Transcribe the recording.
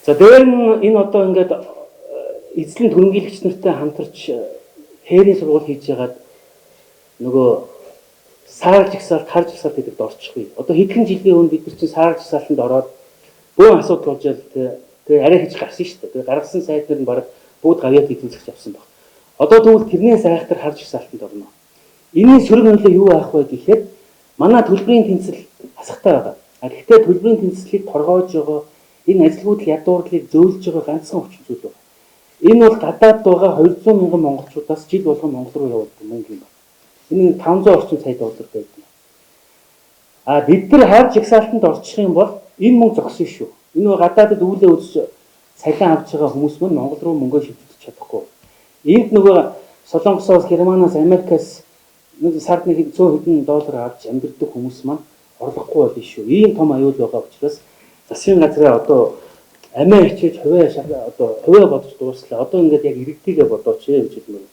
За дээр нь энэ одоо ингээд эзлэн түрэмгийлэгч нартай хамтарч хээрийн сургууль хийж ягаад нөгөө саар жагсаалт, хар жагсаалт гэдэгт орчихгүй. Одоо хэдхэн жилийн өмнө бид нар чинь саар жагсаалтанд ороод бөөн асуудал болж тэгээ арай хийж гарсан шүү дээ. Тэгээ гаргасан сайднэр нь баг бүгд гавьяа хийлгэж авсан баг. Одоо тэгвэл тэрнээс айхтар хар жагсаалтанд орно. Энийн сөрөг нөлөө юу аах вэ гэхээр манай төлбөрийн тэнцэл хасахтай байгаа. Гэхдээ төлбөрийн тэнцлийг торгоож байгаа энэ ажилгүйдэл ядуурлыг зөөлж байгаа ганцхан хүчин зүйл байна. Энэ бол гадаад байгаа 200 мянган монголчуудаас жил болгон Монгол руу явуулдаг мөнгө юм байна. Энэ 500 орчим сая доллар байдаг. А бид нар хар жагсаалтанд орчих юм бол энэ мөнгө зогсно шүү. Энэ гадаадд үүлээ үзэж цалин авч байгаа хүмүүс мөн Монгол руу мөнгөө шилжүүлж чадахгүй. Энд нөгөө Солонгосоос, Германаас, Америкаас нэг сард нэг 100 хэдэн доллар авч амьдардаг хүмүүс маань орлохгүй болно шүү. Ийм том аюул байгаа учраас засгийн газраа одоо амиа хичээж хувиа одоо хувиа бодож дууслаа. Одоо ингээд яг иргэдийгээ бодооч гэж хэлмээр.